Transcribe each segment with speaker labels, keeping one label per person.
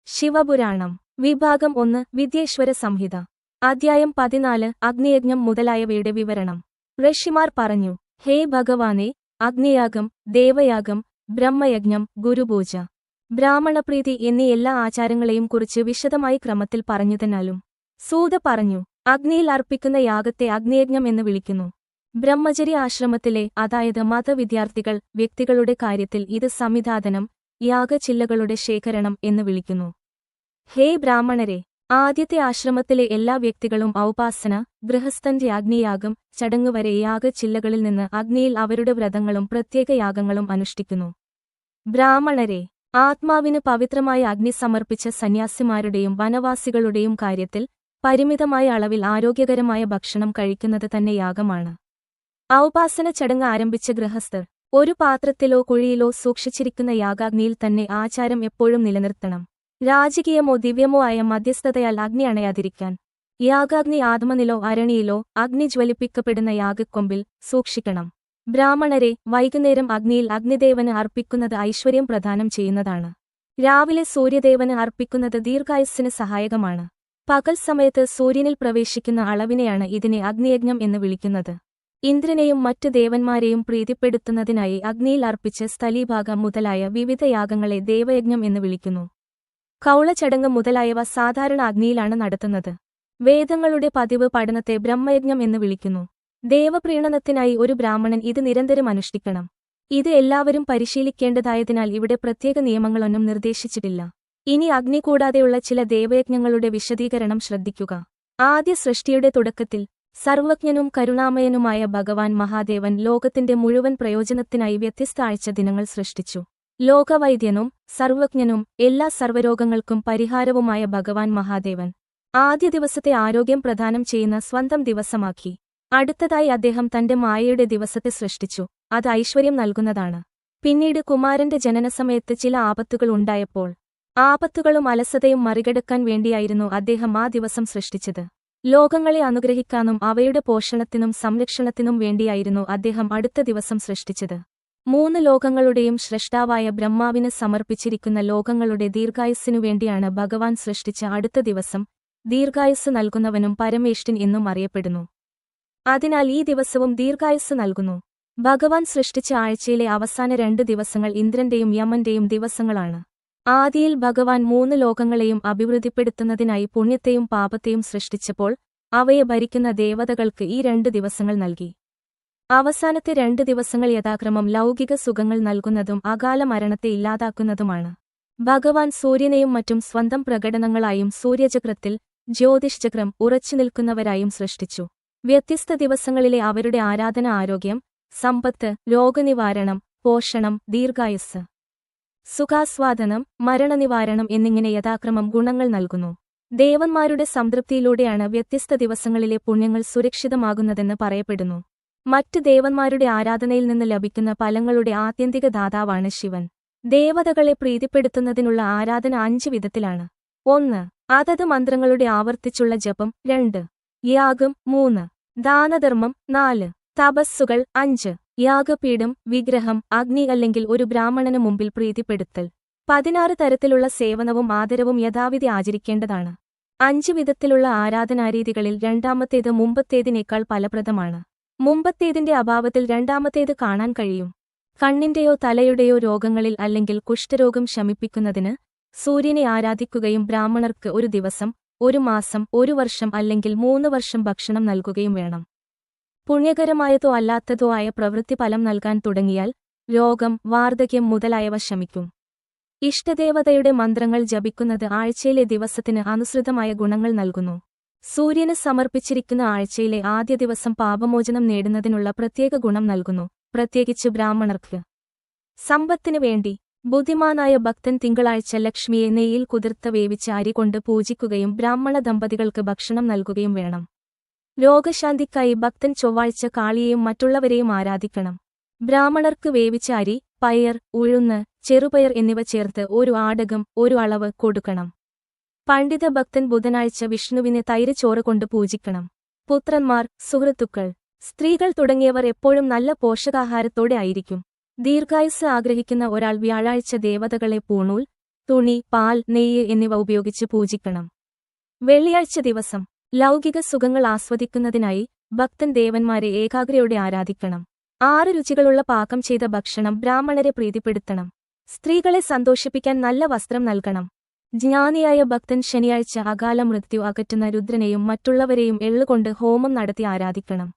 Speaker 1: ശിവപുരാണം വിഭാഗം 1 വിദ്യേശ്വര സംഹിത അധ്യായം 14 അഗ്നിയജ്ഞം മുതലായവയുടെ വിവരണം. ഋഷിമാർ പറഞ്ഞു, ഹേ ഭഗവാനെ, അഗ്നിയാഗം, ദേവയാഗം, ബ്രഹ്മയജ്ഞം, ഗുരുപൂജ, ബ്രാഹ്മണപ്രീതി എന്നീ എല്ലാ ആചാരങ്ങളെയും കുറിച്ച് വിശദമായി ക്രമത്തിൽ പറഞ്ഞുതന്നാലും. സൂത പറഞ്ഞു, അഗ്നിയിൽ അർപ്പിക്കുന്ന യാഗത്തെ അഗ്നിയജ്ഞം എന്ന് വിളിക്കുന്നു. ബ്രഹ്മചര്യ ആശ്രമത്തിലെ, അതായത് മതവിദ്യാർത്ഥികൾ വ്യക്തികളുടെ കാര്യത്തിൽ ഇത് സമിധാദനം, യാഗചില്ലകളുടെ ശേഖരണം എന്ന് വിളിക്കുന്നു. ഹേ ബ്രാഹ്മണരെ, ആദ്യത്തെ ആശ്രമത്തിലെ എല്ലാ വ്യക്തികളും ഔപാസന, ഗൃഹസ്ഥന്റെ അഗ്നിയാഗം ചടങ്ങുവരെ യാഗചില്ലകളിൽ നിന്ന് അഗ്നിയിൽ അവരുടെ വ്രതങ്ങളും പ്രത്യേക യാഗങ്ങളും അനുഷ്ഠിക്കുന്നു. ബ്രാഹ്മണരെ, ആത്മാവിന് പവിത്രമായ അഗ്നി സമർപ്പിച്ച സന്യാസിമാരുടെയും വനവാസികളുടെയും കാര്യത്തിൽ പരിമിതമായ അളവിൽ ആരോഗ്യകരമായ ഭക്ഷണം കഴിക്കുന്നത് തന്നെ യാഗമാണ്. ഔപാസന ചടങ്ങ് ആരംഭിച്ച ഗൃഹസ്ഥർ ഒരു പാത്രത്തിലോ കുഴിയിലോ സൂക്ഷിച്ചിരിക്കുന്ന യാഗാഗ്നിയിൽ തന്നെ ആചാരം എപ്പോഴും നിലനിർത്തണം. രാജകീയമോ ദിവ്യമോ ആയ മധ്യസ്ഥതയാൽ അഗ്നി അണയാതിരിക്കാൻ യാഗാഗ്നി ആത്മനിലോ അരണിയിലോ അഗ്നി ജ്വലിപ്പിക്കപ്പെടുന്ന യാഗക്കൊമ്പിൽ സൂക്ഷിക്കണം. ബ്രാഹ്മണരെ, വൈകുന്നേരം അഗ്നിയിൽ അഗ്നിദേവന് അർപ്പിക്കുന്നത് ഐശ്വര്യം പ്രദാനം ചെയ്യുന്നതാണ്. രാവിലെ സൂര്യദേവന് അർപ്പിക്കുന്നത് ദീർഘായുസ്സിന് സഹായകമാണ്. പകൽ സമയത്ത് സൂര്യനിൽ പ്രവേശിക്കുന്ന അളവിനെയാണ് ഇതിനെ അഗ്നിയജ്ഞം എന്ന് വിളിക്കുന്നത്. ഇന്ദ്രനെയും മറ്റു ദേവന്മാരെയും പ്രീതിപ്പെടുത്തുന്നതിനായി അഗ്നിയിൽ അർപ്പിച്ച് സ്ഥലീഭാഗം മുതലായ വിവിധ യാഗങ്ങളെ ദേവയജ്ഞം എന്ന് വിളിക്കുന്നു. കൗളചടങ്ങ് മുതലായവ സാധാരണ അഗ്നിയിലാണ് നടത്തുന്നത്. വേദങ്ങളുടെ പതിവ് പഠനത്തെ ബ്രഹ്മയജ്ഞം എന്ന് വിളിക്കുന്നു. ദേവപ്രീണനത്തിനായി ഒരു ബ്രാഹ്മണൻ ഇത് നിരന്തരം അനുഷ്ഠിക്കണം. ഇത് എല്ലാവരും പരിശീലിക്കേണ്ടതായതിനാൽ ഇവിടെ പ്രത്യേക നിയമങ്ങളൊന്നും നിർദ്ദേശിച്ചിട്ടില്ല. ഇനി അഗ്നി കൂടാതെയുള്ള ചില ദേവയജ്ഞങ്ങളുടെ വിശദീകരണം ശ്രദ്ധിക്കുക. ആദ്യ സൃഷ്ടിയുടെ തുടക്കത്തിൽ സർവജ്ഞനും കരുണാമയനുമായ ഭഗവാൻ മഹാദേവൻ ലോകത്തിന്റെ മുഴുവൻ പ്രയോജനത്തിനായി വ്യത്യസ്ത ആഴ്ച ദിനങ്ങൾ സൃഷ്ടിച്ചു. ലോകവൈദ്യനും സർവജ്ഞനും എല്ലാ സർവ്വരോഗങ്ങൾക്കും പരിഹാരവുമായ ഭഗവാൻ മഹാദേവൻ ആദ്യ ദിവസത്തെ ആരോഗ്യം പ്രദാനം ചെയ്യുന്ന സ്വന്തം ദിവസമാക്കി. അടുത്തതായി അദ്ദേഹം തന്റെ മായയുടെ ദിവസത്തെ സൃഷ്ടിച്ചു. അത് ഐശ്വര്യം നൽകുന്നതാണ്. പിന്നീട് കുമാരന്റെ ജനനസമയത്ത് ചില ആപത്തുകൾ ഉണ്ടായപ്പോൾ ആപത്തുകളും അലസതയും മറികടക്കാൻ വേണ്ടിയായിരുന്നു അദ്ദേഹം ആ ദിവസം സൃഷ്ടിച്ചത്. ലോകങ്ങളെ അനുഗ്രഹിക്കാനും അവയുടെ പോഷണത്തിനും സംരക്ഷണത്തിനും വേണ്ടിയായിരുന്നു അദ്ദേഹം അടുത്ത ദിവസം സൃഷ്ടിച്ചത്. 3 ലോകങ്ങളുടെയും സ്രഷ്ടാവായ ബ്രഹ്മാവിന് സമർപ്പിച്ചിരിക്കുന്ന ലോകങ്ങളുടെ ദീർഘായുസ്സിനു വേണ്ടിയാണ് ഭഗവാൻ സൃഷ്ടിച്ച അടുത്ത ദിവസം. ദീർഘായുസ് നൽകുന്നവനും പരമേഷ്ഠൻ എന്നും അറിയപ്പെടുന്നു. അതിനാൽ ഈ ദിവസവും ദീർഘായുസ് നൽകുന്നു. ഭഗവാൻ സൃഷ്ടിച്ച ആഴ്ചയിലെ അവസാന 2 ദിവസങ്ങൾ ഇന്ദ്രന്റെയും യമന്റെയും ദിവസങ്ങളാണ്. ആദിയിൽ ഭഗവാൻ 3 ലോകങ്ങളെയും അഭിവൃദ്ധിപ്പെടുത്തുന്നതിനായി പുണ്യത്തെയും പാപത്തെയും സൃഷ്ടിച്ചപ്പോൾ അവയെ ഭരിക്കുന്ന ദേവതകൾക്ക് ഈ 2 ദിവസങ്ങൾ നൽകി. അവസാനത്തെ 2 ദിവസങ്ങൾ യഥാക്രമം ലൗകിക സുഖങ്ങൾ നൽകുന്നതും അകാല മരണത്തെ ഇല്ലാതാക്കുന്നതുമാണ്. ഭഗവാൻ സൂര്യനെയും മറ്റും സ്വന്തം പ്രകടനങ്ങളായും സൂര്യചക്രത്തിൽ ജ്യോതിഷ്ചക്രം ഉറച്ചുനിൽക്കുന്നവരായും സൃഷ്ടിച്ചു. വ്യത്യസ്ത ദിവസങ്ങളിലെ അവരുടെ ആരാധന ആരോഗ്യം, സമ്പത്ത്, രോഗനിവാരണം, പോഷണം, ദീർഘായുസ്സ്, സുഖാസ്വാദനം, മരണനിവാരണം എന്നിങ്ങനെ യഥാക്രമം ഗുണങ്ങൾ നൽകുന്നു. ദേവന്മാരുടെ സംതൃപ്തിയിലൂടെയാണ് വ്യത്യസ്ത ദിവസങ്ങളിലെ പുണ്യങ്ങൾ സുരക്ഷിതമാകുന്നതെന്ന് പറയപ്പെടുന്നു. മറ്റ് ദേവന്മാരുടെ ആരാധനയിൽ നിന്ന് ലഭിക്കുന്ന ഫലങ്ങളുടെ ആത്യന്തിക ദാതാവാണ് ശിവൻ. ദേവതകളെ പ്രീതിപ്പെടുത്തുന്നതിനുള്ള ആരാധന 5 വിധത്തിലാണ്. 1. അതത് മന്ത്രങ്ങളുടെ ആവർത്തിച്ചുള്ള ജപം. 2. യാഗം. 3. ദാനധർമ്മം. 4. തപസ്സുകൾ. 5. യാഗപീഠം, വിഗ്രഹം, അഗ്നി അല്ലെങ്കിൽ ഒരു ബ്രാഹ്മണന് മുമ്പിൽ പ്രീതിപ്പെടുത്തൽ. 16 തരത്തിലുള്ള സേവനവും ആദരവും യഥാവിധി ആചരിക്കേണ്ടതാണ്. 5 വിധത്തിലുള്ള ആരാധനാരീതികളിൽ രണ്ടാമത്തേത് മുമ്പത്തേതിനേക്കാൾ ഫലപ്രദമാണ്. മുമ്പത്തേതിന്റെ അഭാവത്തിൽ രണ്ടാമത്തേത് കാണാൻ കഴിയും. കണ്ണിന്റെയോ തലയുടെയോ രോഗങ്ങളിൽ അല്ലെങ്കിൽ കുഷ്ഠരോഗം ശമിപ്പിക്കുന്നതിന് സൂര്യനെ ആരാധിക്കുകയും ബ്രാഹ്മണർക്ക് ഒരു ദിവസം, 1 മാസം, 1 വർഷം അല്ലെങ്കിൽ 3 വർഷം ഭക്ഷണം നൽകുകയും വേണം. പുണ്യകരമായതോ അല്ലാത്തതോ ആയ പ്രവൃത്തി ഫലം നൽകാൻ തുടങ്ങിയാൽ രോഗം, വാർദ്ധക്യം മുതലായവ ശമിക്കും. ഇഷ്ടദേവതയുടെ മന്ത്രങ്ങൾ ജപിക്കുന്നത് ആഴ്ചയിലെ ദിവസത്തിന് അനുസൃതമായ ഗുണങ്ങൾ നൽകുന്നു. സൂര്യന് സമർപ്പിച്ചിരിക്കുന്ന ആഴ്ചയിലെ ആദ്യ ദിവസം പാപമോചനം നേടുന്നതിനുള്ള പ്രത്യേക ഗുണം നൽകുന്നു, പ്രത്യേകിച്ച് ബ്രാഹ്മണർക്ക്. സമ്പത്തിനു വേണ്ടി ബുദ്ധിമാനായ ഭക്തൻ തിങ്കളാഴ്ച ലക്ഷ്മിയെ നെയ്യിൽ കുതിർത്ത വേവിച്ച അരി കൊണ്ട് പൂജിക്കുകയും ബ്രാഹ്മണ ദമ്പതികൾക്ക് ഭക്ഷണം നൽകുകയും വേണം. രോഗശാന്തിക്കായി ഭക്തൻ ചൊവ്വാഴ്ച കാളിയെയും മറ്റുള്ളവരെയും ആരാധിക്കണം. ബ്രാഹ്മണർക്ക് വേവിച്ച അരി, പയർ, ഉഴുന്ന്, ചെറുപയർ എന്നിവ ചേർത്ത് 1 ആടകം 1 അളവ് കൊടുക്കണം. പണ്ഡിത ഭക്തൻ ബുധനാഴ്ച വിഷ്ണുവിനെ തൈര് ചോറ് കൊണ്ട് പൂജിക്കണം. പുത്രന്മാർ, സുഹൃത്തുക്കൾ, സ്ത്രീകൾ തുടങ്ങിയവർ എപ്പോഴും നല്ല പോഷകാഹാരത്തോടെ ആയിരിക്കും. ദീർഘായുസ് ആഗ്രഹിക്കുന്ന ഒരാൾ വ്യാഴാഴ്ച ദേവതകളെ പൂണൂൽ, തുണി, പാൽ, നെയ്യ് എന്നിവ ഉപയോഗിച്ച് പൂജിക്കണം. വെള്ളിയാഴ്ച ദിവസം ലൗകിക സുഖങ്ങൾ ആസ്വദിക്കുന്നതിനായി ഭക്തൻ ദേവന്മാരെ ഏകാഗ്രയോടെ ആരാധിക്കണം. 6 രുചികളുള്ള പാകം ചെയ്ത ഭക്ഷണം ബ്രാഹ്മണരെ പ്രീതിപ്പെടുത്തണം. സ്ത്രീകളെ സന്തോഷിപ്പിക്കാൻ നല്ല വസ്ത്രം നൽകണം. ജ്ഞാനിയായ ഭക്തൻ ശനിയാഴ്ച അകാല മൃത്യു അകറ്റുന്ന രുദ്രനെയും മറ്റുള്ളവരെയും എള്ളുകൊണ്ട് ഹോമം നടത്തി ആരാധിക്കണം.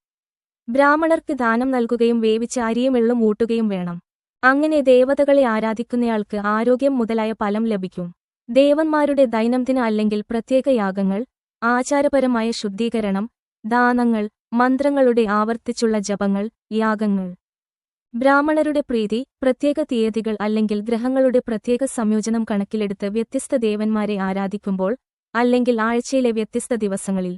Speaker 1: ബ്രാഹ്മണർക്ക് ദാനം നൽകുകയും വേവിച്ച അരിയും എള്ളും ഊട്ടുകയും വേണം. അങ്ങനെ ദേവതകളെ ആരാധിക്കുന്നയാൾക്ക് ആരോഗ്യം മുതലായ ഫലം ലഭിക്കും. ദേവന്മാരുടെ ദൈനംദിന അല്ലെങ്കിൽ പ്രത്യേക യാഗങ്ങൾ, ആചാരപരമായ ശുദ്ധീകരണം, ദാനങ്ങൾ, മന്ത്രങ്ങളുടെ ആവർത്തിച്ചുള്ള ജപങ്ങൾ, യാഗങ്ങൾ. ബ്രാഹ്മണരുടെ പ്രീതി, പ്രത്യേക തീയതികൾ അല്ലെങ്കിൽ ഗ്രഹങ്ങളുടെ പ്രത്യേക സംയോജനം കണക്കിലെടുത്ത് വ്യത്യസ്ത ദേവന്മാരെ ആരാധിക്കുമ്പോൾ, അല്ലെങ്കിൽ ആഴ്ചയിലെ വ്യത്യസ്ത ദിവസങ്ങളിൽ.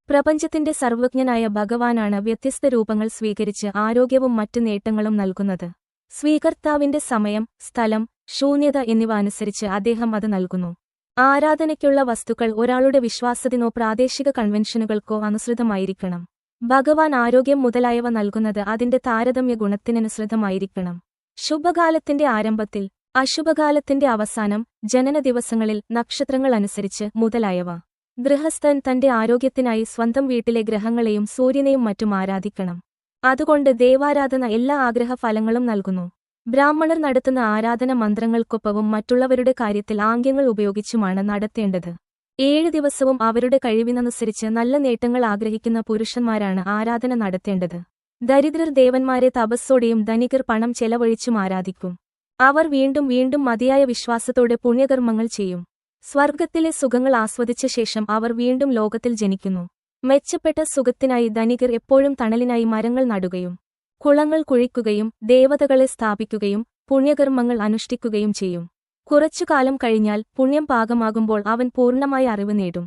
Speaker 1: പ്രപഞ്ചത്തിന്റെ സർവജ്ഞനായ ഭഗവാനാണ് വ്യത്യസ്ത രൂപങ്ങൾ സ്വീകരിച്ച് ആരോഗ്യവും മറ്റ് നേട്ടങ്ങളും നൽകുന്നത്. സ്വീകർത്താവിന്റെ സമയം, സ്ഥലം, ശൂന്യത എന്നിവ അനുസരിച്ച് അദ്ദേഹം അത് നൽകുന്നു. ആരാധനയ്ക്കുള്ള വസ്തുക്കൾ ഒരാളുടെ വിശ്വാസത്തിനോ പ്രാദേശിക കൺവെൻഷനുകൾക്കോ അനുസൃതമായിരിക്കണം. ഭഗവാൻ ആരോഗ്യം മുതലായവ നൽകുന്നത് അതിന്റെ താരതമ്യ ഗുണത്തിനനുസൃതമായിരിക്കണം. ശുഭകാലത്തിന്റെ ആരംഭത്തിൽ, അശുഭകാലത്തിന്റെ അവസാനം, ജനന ദിവസങ്ങളിൽ, നക്ഷത്രങ്ങൾ അനുസരിച്ച് മുതലായവ. ഗൃഹസ്ഥൻ തന്റെ ആരോഗ്യത്തിനായി സ്വന്തം വീട്ടിലെ ഗ്രഹങ്ങളെയും സൂര്യനെയും മറ്റും ആരാധിക്കണം. അതുകൊണ്ട് ദേവാരാധന എല്ലാ ആഗ്രഹഫലങ്ങളും നൽകുന്നു. ബ്രാഹ്മണർ നടത്തുന്ന ആരാധന മന്ത്രങ്ങൾക്കൊപ്പവും മറ്റുള്ളവരുടെ കാര്യത്തിൽ ആംഗ്യങ്ങൾ ഉപയോഗിച്ചുമാണ് നടത്തേണ്ടത്. 7 ദിവസവും അവരുടെ കഴിവിനനുസരിച്ച് നല്ല നേട്ടങ്ങൾ ആഗ്രഹിക്കുന്ന പുരുഷന്മാരാണ് ആരാധന നടത്തേണ്ടത്. ദരിദ്രർ ദേവന്മാരെ തപസ്സോടെയും ധനികർ പണം ചെലവഴിച്ചും ആരാധിക്കും. അവർ വീണ്ടും വീണ്ടും മതിയായ വിശ്വാസത്തോടെ പുണ്യകർമ്മങ്ങൾ ചെയ്യും. സ്വർഗത്തിലെ സുഖങ്ങൾ ആസ്വദിച്ച ശേഷം അവർ വീണ്ടും ലോകത്തിൽ ജനിക്കുന്നു. മെച്ചപ്പെട്ട സുഖത്തിനായി ധനികർ എപ്പോഴും തണലിനായി മരങ്ങൾ നടുകയും കുളങ്ങൾ കുഴിക്കുകയും ദേവതകളെ സ്ഥാപിക്കുകയും പുണ്യകർമ്മങ്ങൾ അനുഷ്ഠിക്കുകയും ചെയ്യും. കുറച്ചുകാലം കഴിഞ്ഞാൽ പുണ്യം പാകമാകുമ്പോൾ അവൻ പൂർണ്ണമായ അറിവ് നേടും.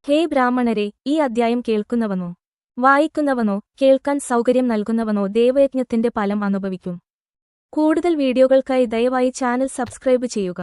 Speaker 1: ഹേ ബ്രാഹ്മണരെ, ഈ അദ്ധ്യായം കേൾക്കുന്നവനോ വായിക്കുന്നവനോ കേൾക്കാൻ സൗകര്യം നൽകുന്നവനോ ദേവയജ്ഞത്തിന്റെ ഫലം അനുഭവിക്കും. കൂടുതൽ വീഡിയോകൾക്കായി ദയവായി ചാനൽ സബ്സ്ക്രൈബ് ചെയ്യുക.